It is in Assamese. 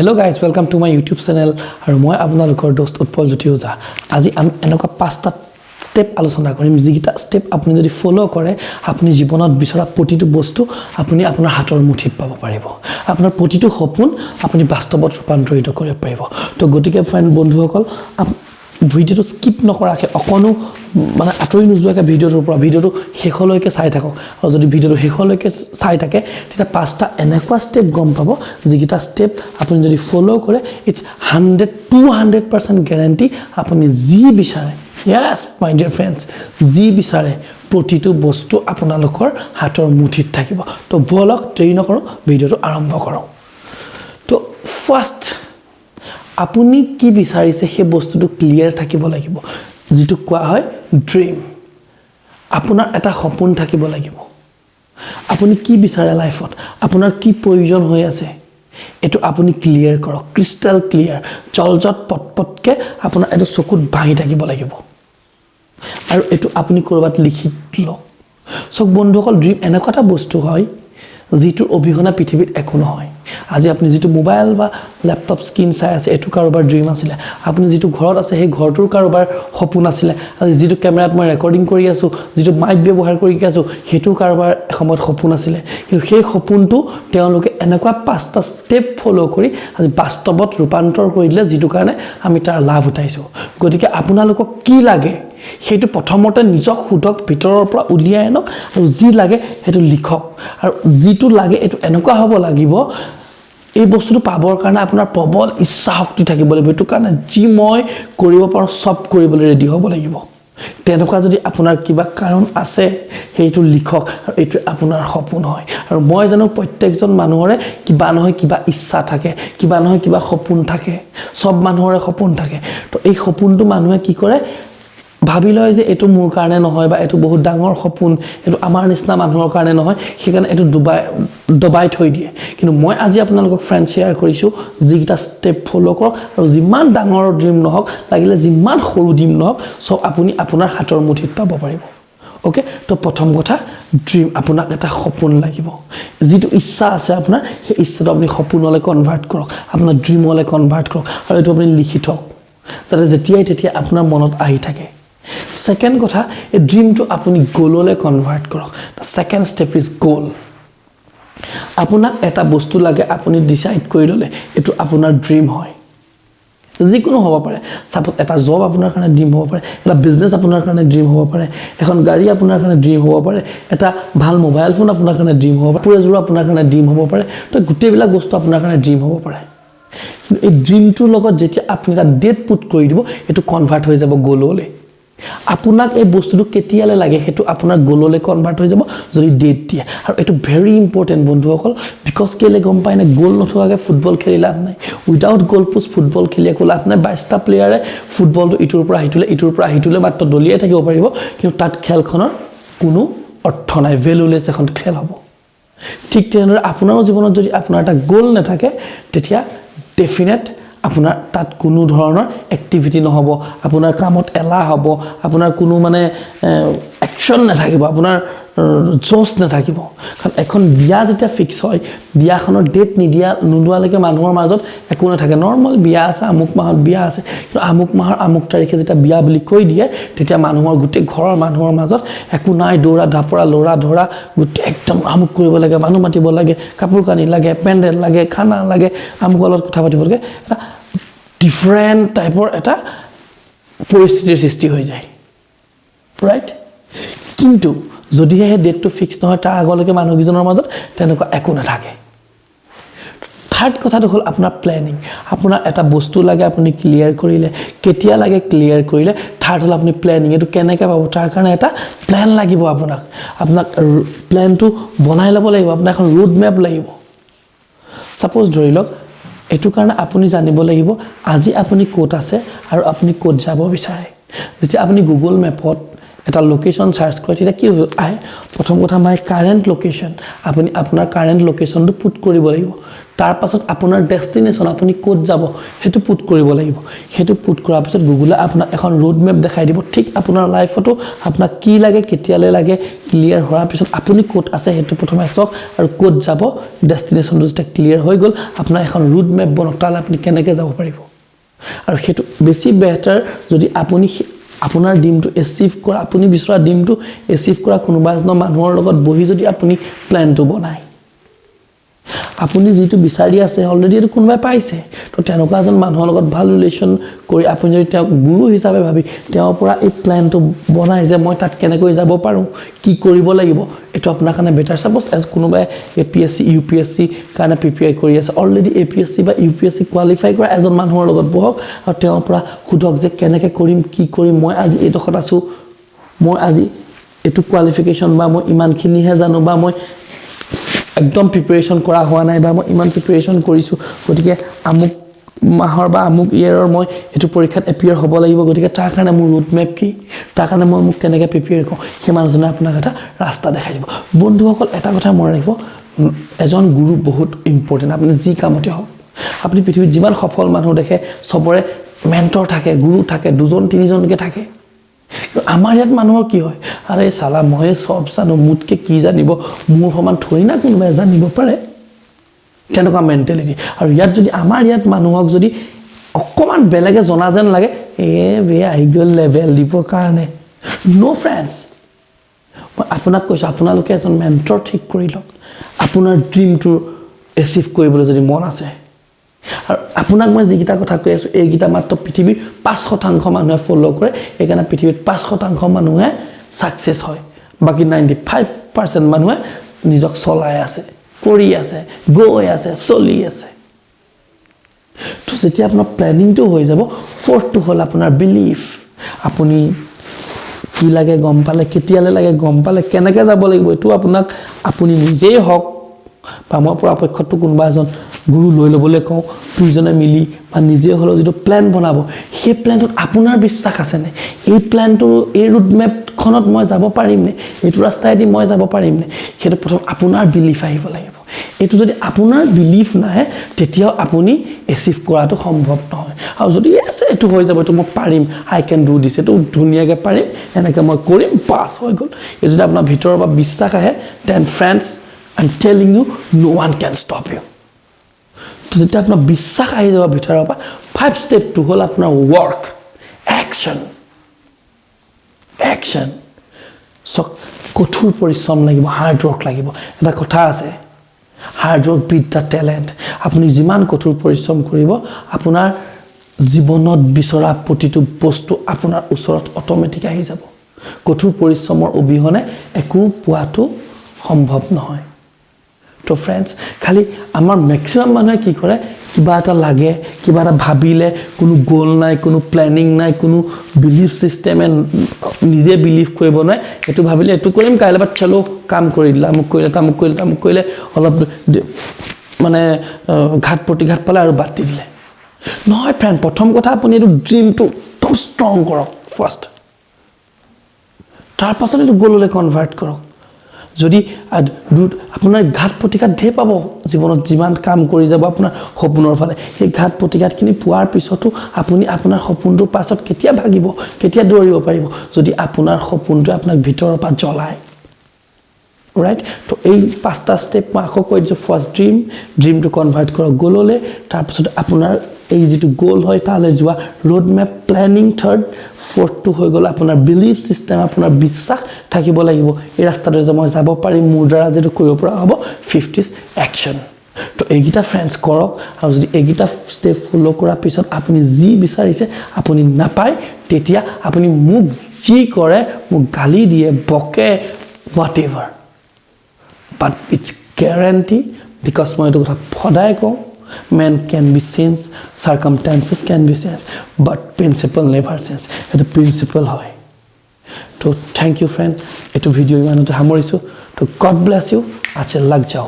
Hello guys, welcome to my YouTube channel. আৰু মই আপোনালোকৰ দোস্ত উৎপল জ্যোতি ওজা। আজি আমি এনেকুৱা পাঁচটা স্টেপ আলোচনা কৰিম যিটা স্টেপ আপুনি যদি ফলো কৰে আপুনি জীৱনত বিচৰা প্ৰতিটো বস্তু আপুনি আপোনাৰ হাতৰ মুঠিত পাব পাৰিব। আপোনাৰ প্ৰতিটো সপোন আপুনি বাস্তৱত ৰূপান্তৰিত কৰিব পাৰিব। তো গতিকে ফ্ৰেন্ড বন্ধুসকল ভিডিওটো স্কিপ নকৰাকে অকনো মানে আতৰি নোযোৱাকে ভিডিওটোৰ পৰা ভিডিওটো শেষলৈকে চাই থাকক। আৰু যদি ভিডিওটো শেষলৈকে চাই থাকে তেতিয়া পাঁচটা এনেকুৱা স্টেপ গম পাব যিটা স্টেপ আপুনি যদি ফলো কৰে ইটস 100-200% গ্যাৰান্টি আপুনি যি বিচাৰে yes my dear friends যি বিচাৰে প্ৰতিটো বস্তু আপোনালোকৰ হাতৰ মুঠিত থাকিব। তো বলক দেৰি নকৰো ভিডিওটো আৰম্ভ কৰক। তো ফাৰ্স্ট আপুনি কি বিচাৰিছে সেই বস্তুটো ক্লিয়াৰ থাকিব লাগিব যেটো কোৱা হয় ড্ৰিম। আপোনাৰ এটা সপোন থাকিব লাগিব। আপুনি কি বিচাৰে লাইফত আপোনাৰ কি প্ৰয়োজন হৈ আছে এটো আপুনি ক্লিয়াৰ কৰক ক্ৰিস্টাল ক্লিয়াৰ জলজত পটপটকে আপোনাৰ এটো চকুত ভাহি থাকিব লাগিব আৰু এটো আপুনি কৰবাত লিখি লওক। সব বন্ধুসকল ড্ৰিম এনেকুৱা এটা বস্তু হয় যেটো অভিহনা পৃথিৱীত একো নহয়। আজি আপুনি যেটো মোবাইল বা ল্যাপটপ স্ক্ৰিন চাই আছে এটো কাৰোবাৰ ড্ৰিম আছিল। আপুনি যেটো ঘৰত আছে সেই ঘৰটোৰ কাৰোবাৰ সপোন আছিল। আজি যেটো ক্যামেৰাত মই ৰেকৰ্ডিং কৰি আছো যেটো মাইক ব্যৱহাৰ কৰি আছো হেতু কাৰোবাৰ সময়ত সপোন আছিল। কিন্তু সেই সপোনটো তেওঁলোকে এনেকুৱা পাঁচটা স্টেপ ফলো কৰি আজি বাস্তৱত ৰূপান্তৰ কৰি দিলে যেটো কাৰণে আমি তাৰ লাভ উঠাইছো। গতিকে আপোনালোকক কি লাগে হেতু প্ৰথমতে নিজক খুদক ভিতৰৰ পৰা উলিয়াই আনক আৰু যি লাগে হেতু লিখক আৰু যেটো লাগে এটো এনেকুৱা হ'ব লাগিব এই বস্তুটো পাবৰ কাৰণে আপোনাৰ প্ৰবল ইচ্ছা শক্তি থাকিব লাগিব। এটো কাৰণে যি মই কৰিব পাৰো সব কৰিবলৈ ৰেডি হ'ব লাগিব। তেনেকুৱা যদি আপোনাৰ কিবা কাৰণ আছে হেতু লিখক আৰু এটো আপোনাৰ সপোন হয়। আৰু মই জানো প্ৰত্যেকজন মানুহৰে কিবা নহয় কিবা ইচ্ছা থাকে কিবা নহয় কিবা সপোন থাকে। সব মানুহৰে সপোন থাকে। তো এই সপোনটো মানুহে কি কৰে ভাবি লয় যে এটো মোৰ কাৰণে নহয় বা এটো বহুত ডাঙৰ সপোন এটো আমাৰ নিচিনা মানুহৰ কাৰণে নহয় সেইকাৰণে এটো দবাই থৈ দিয়ে। কিন্তু মই আজি আপোনালোকক ফ্ৰেন্ড শেয়াৰ কৰিছো যিটা স্টেপ ফলো কৰক আৰু যিমান ডাঙৰ ড্ৰিম নহওক লাগিলে যিমান সৰু ড্ৰিম নহওক সব আপুনি আপোনাৰ হাতৰ মুঠিত পাব পাৰিব। ওকে তো প্ৰথম কথা ড্ৰিম আপোনাক এটা সপোন লাগিব যেটো ইচ্ছা আছে আপোনাৰ সেই ইচ্ছাটো আপুনি সপোনলৈ কনভাৰ্ট কৰক আপোনাৰ ড্ৰিমলৈ কনভাৰ্ট কৰক আৰু এটো আপুনি লিখি থওক যাতে যেতিয়াই তেতিয়া আপোনাৰ মনত আহি থাকে। সেকেন্ড কথা এই ড্ৰিমটো আপুনি গোললৈ কনভাৰ্ট কৰক। সেকেন্ড স্টেপ ইজ গোল। আপোনাক এটা বস্তু লাগে আপুনি ডিসাইড কৰি ললে এটো আপোনাৰ ড্ৰিম হয়। যিকোনো হ'ব পাৰে সাপোজ এটা জব আপোনাৰ কাৰণে ড্ৰিম হ'ব পাৰে এটা বিজনেস আপোনাৰ কাৰণে ড্ৰিম হ'ব পাৰে এখন গাড়ী আপোনাৰ কাৰণে ড্ৰিম হ'ব পাৰে এটা ভাল মোবাইল ফোন আপোনাৰ কাৰণে ড্ৰিম হ'ব পাৰে পুৰজোৰ আপোনাৰ কাৰণে ড্ৰিম হ'ব পাৰে তো গুটেবিলাক বস্তু আপোনাৰ কাৰণে ড্ৰিম হ'ব পাৰে। এই ড্ৰিমটোৰ লগত যেতিয়া আপুনি এটা ডেট পুট কৰি দিব এটো কনভাৰ্ট হৈ যাব গোললৈ। আপোনাক এই বস্তুটো কেতিয়ালে লাগে হেতু আপোনাৰ গোললৈ কনভাৰ্ট হৈ যাব যদি ডেট দিয়ে। আৰু এটো ভেৰি ইম্পৰ্টেন্ট বন্ধুসকল বিকজ কেলে গম পায় না গোল নথকাকে ফুটবল খেলি লাভ নাই। উইদাউট গোল পোষ্ট ফুটবল খেলিয়ে কো লাভ নাই। 22টা প্লেয়াৰে ফুটবলটো ইটোৰ পৰা হিতুলে মাত্ৰ দলিয়াই থাকিব পাৰিব কিন্তু তাত খেলখনৰ কোনো অৰ্থ নাই ভ্যালুলেছ এখন খেল হ'ব। ঠিক তেনেদৰে আপোনাৰ জীৱনত যদি আপোনাৰ এটা গোল নাথাকে তেতিয়া ডেফিনেট আপোনাৰ তাত কোনো ধৰণৰ এক্টিভিটি নহব আপোনাৰ কামত এলা হ'ব আপোনাৰ কোনো মানে একচন নাথাকিব আপোনাৰ জোশ নাথাকিব। কাৰণ এখন বিয়া যেতিয়া ফিক্স হয় বিয়াখনৰ ডেট নোলোৱালৈকে মানুহৰ মাজত একো নাথাকে। নৰ্মাল বিয়া আছে আমুক মাহত বিয়া আছে কিন্তু আমুক মাহৰ আমুক তাৰিখে যেতিয়া বিয়া বুলি কৈ দিয়ে তেতিয়া মানুহৰ গোটেই ঘৰৰ মানুহৰ মাজত একো নাই দৌৰা ধাপৰা লৰা ধৰা গোটেই একদম আমুক কৰিব লাগে মানুহ মাতিব লাগে কাপোৰ কানি লাগে পেণ্ডেল লাগে খানা লাগে আমুকৰ লগত কথা পাতিব লাগে এটা ডিফাৰেন্ট টাইপৰ এটা পৰিস্থিতিৰ সৃষ্টি হৈ যায় ৰাইট। কিন্তু যদিহে ডেটটো ফিক্স নহয় তাৰ আগলৈকে মানুহজনৰ মাজত তেনেকুৱা একো নাথাকে। থাৰ্ড কথাটো হ'ল আপোনাৰ প্ল্যানিং। আপোনাৰ এটা বস্তু লাগে আপুনি ক্লিয়াৰ কৰিলে কেতিয়া লাগে ক্লিয়াৰ কৰিলে। থাৰ্ড হ'ল আপুনি প্ল্যানিং এটো কেনেকৈ পাব তাৰ কাৰণে এটা প্ল্যান লাগিব আপোনাক প্ল্যানটো বনাই ল'ব লাগিব আপোনাৰ এখন ৰোড মেপ লাগিব। সাপোজ ধৰি লওক এটো কাৰণে আপুনি জানিব লাগিব আজি আপুনি ক'ত আছে আৰু আপুনি ক'ত যাব বিচাৰে। যেতিয়া আপুনি গুগল মেপত এটা লোকেশন সাৰ্চ কৰে তেতিয়া কি আহে প্ৰথম কথা মাই কাৰেন্ট লোকেশন আপুনি আপোনাৰ কাৰেন্ট লোকেশনটো পুট কৰিব লাগিব তাৰ পাছত আপোনাৰ ডেষ্টিনেশন আপুনি ক'ত যাব হেতু পুট কৰিব লাগিব হেতু পুট কৰাৰ পাছত গুগলে আপোনাক এখন ৰোড মেপ দেখাই দিব ঠিক আপোনাৰ লাইফটো আপোনাক কি লাগে কেতিয়ালে লাগে ক্লিয়াৰ হোৱাৰ পিছত আপুনি ক'ত আছে হেতু প্ৰথমে চাওক আৰু ক'ত যাব ডেষ্টিনেশনটো যেতিয়া ক্লিয়াৰ হৈ গল আপোনাৰ এখন ৰোড মেপ বনক তালে আপুনি কেনেকৈ যাব পাৰিব আৰু হেতু বেছি বেটাৰ যদি আপুনি আপোনাৰ ডিমটো এচিভ কৰা আপুনি বিচৰা ডিমটো এচিভ কৰা কোনোবা এজন মানুহৰ লগত বহি যদি আপুনি প্ল্যানটো বনায় আপুনি যেটো বিচাৰি আছে অলৰেডি এটো কোনবাই পাইছে তো তেনেকুৱা এজন মানুহৰ লগত ভাল ৰিলেশন কৰি আপুনি যদি তেওঁ গুৰু হিচাপে ভাবি তেওঁৰ পৰা এই প্ল্যানটো বনাই যে মই তাত কেনেকৈ যাব পাৰো কি কৰিব লাগিব এটো আপোনাৰ কাৰণে বেটাৰ সাপোজ এজ কোনোবাই এপিএসসি ইউপিএসসি কাৰণে প্ৰিপেয়াৰ কৰি আছে অলৰেডি এপিএসসি বা ইউপিএসসি কোৱালিফাই কৰা এজন মানুহৰ লগত বহক আৰু তেওঁৰ পৰা খুদক যে কেনেকৈ কৰিম কি কৰিম মই আজি এডখত আছো মই আজি এটো কোৱালিফিকেশন বা মই ইমানখিনিহে জানো বা মই একদম প্ৰিপাৰেচন কৰা হোৱা নাই বা মই ইমান প্ৰিপাৰেচন কৰিছো গতিকে আমুক মাহৰ বা আমুক ইয়াৰৰ মই এটো পৰীক্ষাত এপিয়াৰ হ'ব লাগিব গতিকে তাৰ কাৰণে মোৰ ৰোড মেপ কি তাৰ কাৰণে মই মোক কেনেকৈ প্ৰিপেয়াৰ কৰোঁ সেই মানুহজনে আপোনাক এটা ৰাস্তা দেখাই দিব বন্ধুসকল এটা কথা মনত ৰাখিব এজন গুৰু বহুত ইম্পৰ্টেন্ট আপুনি যি কামতে হওক আপুনি পৃথিৱীত যিমান সফল মানুহ দেখে সবৰে মেন্টৰ থাকে গুৰু থাকে দুজন তিনিজনকে থাকে আমাৰ ইয়াত মানুহৰ কি হয় আৰে সালা মই সব জানো মুতকে কি জানিব মোৰ সমান থৰি না কোনোবাই জানিব পাৰে তেনেকুৱা মেন্টালিটি আৰু ইয়াত যদি আমাৰ ইয়াত মানুহক যদি অকমান বেলেগে জনা যেন লাগে বে আই গল লেভেল দিব কাৰণে নো ফ্ৰেন্ডছ মই আপোনাক কৈছো আপোনালোকে এজন মেন্টৰ ঠিক কৰি লওক আপোনাৰ ড্ৰিমটো এচিভ কৰিবলৈ যদি মন আছে আৰু আপোনাক মই যিকিটা কথা কৈ আছো এইকিটা মাত্ৰ পৃথিৱীৰ 5% মানুহে ফলো কৰে একাৰণে পৃথিৱীত 5% মানুহে সাকসেস হয় বাকি 95% মানুহে নিজক চলাই আছে কৰি আছে গৈ আছে চলি আছে তো যেতিয়া আপোনাৰ প্ল্যানিংটো হৈ যাব ফৰ্থটো হল আপোনাৰ বিলিফ আপুনি কি লাগে গম পালে কেতিয়ালে লাগে গম পালে কেনেকৈ যাব লাগিব এটো আপোনাক আপুনি নিজেই হক বা মই পৰাপক্ষটো কোনবা এজন গুৰু লৈ লবলৈ কওঁ দুইজনে মিলি বা নিজে হলো যেটো প্ল্যান বনাব সেই প্ল্যানটোত আপোনাৰ বিশ্বাস আছে নে এই প্ল্যানটো এই ৰোড মেপ খনত মই যাব পাৰিম নে এইটো ৰাস্তাইদি মই যাব পাৰিম নে হেতু প্ৰথম আপোনাৰ বিলিফ আহিব লাগিব এটো যদি আপোনাৰ বিলিফ নাহে তেতিয়া আপুনি এচিভ কৰাটো সম্ভৱ নহয় আৰু যদি আছে এটো হৈ যাব এটো মই পাৰিম আই ক্যান ডু দিস এটো ধুনিয়াকে পাৰিম এনেকৈ মই কৰিম পাস হৈ গল এই যদি আপোনাৰ ভিতৰৰ পৰা বিশ্বাস আহে then friends I'm telling you no one can stop you তো যেটা আপোনাৰ বিশ্বাস আহি যাব ভিতৰৰ পৰা 5 step to হল আপোনাৰ work action so কঠোৰ পৰিশ্ৰম লাগিব হাৰ্ড ওয়াৰ্ক লাগিব এটা কথা আছে হাৰ্ড ওয়াৰ্ক বিট দা ট্যালেন্ট আপুনি যিমান কঠোৰ পৰিশ্ৰম কৰিব আপোনাৰ জীৱনত বিচৰা প্ৰতিটো বস্তু আপোনাৰ ওচৰত অটোমেটিক আহি যাব কঠোৰ পৰিশ্ৰমৰ অবিহনে একো পোৱাটো সম্ভৱ নহয় তো ফ্ৰেন্ডছ খালি আমাৰ ম্যাক্সিমাম মানুহে কি কৰে কিবা এটা লাগে কিবা এটা ভাবিলে কোনো গোল নাই কোনো প্ল্যানিং নাই কোনো বিলিফ সিস্টেমে নিজে বিলিভ কৰিব নাই এটো ভাবিলে এটো কৰিম কাইলে বা চলো কাম কৰি দিলা মোক কৰিলে অলপ মানে ঘাট প্ৰতিঘাত পালে আৰু বাতি দিলে নহয় ফ্ৰেন্ড প্ৰথম কথা আপুনি এটো ড্ৰিমটো একদম ষ্ট্ৰং কৰক ফাৰ্স্ট তাৰ পাছত এটো গোললে কনভাৰ্ট কৰক যদি আপোনাৰ ঘাট প্ৰতিঘাত ধে পাব জীৱনত যিমান কাম কৰি যাব আপোনাৰ সপোনৰ ফালে সেই ঘাট প্ৰতিঘাতখিনি পোৱাৰ পিছতো আপুনি আপোনাৰ সপোনটোৰ পাছত কেতিয়া ভাগিব কেতিয়া দৌৰিব পাৰিব যদি আপোনাৰ সপোনটো আপোনাক ভিতৰৰ পৰা জ্বলায় ৰাইট তো এই পাঁচটা স্টেপ মই আকৌ কৈ দিছো ফাৰ্স্ট ড্ৰিম টু কনভাৰ্ট কৰক গোললে তাৰ পিছত আপোনাৰ এই যেটো গোল হয় তালে যোৱা road map planning third fourth two হৈ গল আপোনাৰ বিলিফ সিস্টেম আপোনাৰ বিশ্বাস থাকিব লাগিব এই ৰাস্তাটো যে মই যাব পাৰিম মোৰ দ্বাৰা যেটো কৰিব পৰা হ'ব ফিফথ ইজ একচন তো এইগিটা ফ্ৰেন্ডছ কৰক আৰু যদি এইগিটা স্টেপ ফলো কৰাৰ পিছত আপুনি যি বিচাৰিছে আপুনি নাপায় তেতিয়া আপুনি মুখ যি কৰে মোক গালি দিয়ে বকে whatever but it's guarantee because মই এটো কথা ফদাই কওঁ man can be changed circumstances can be changed but principle never change এটা principle হয় তো thank you friend এটো ভিডিও ইমানতে সামৰিছো তো god bless you আচ্ছা লাগ যাও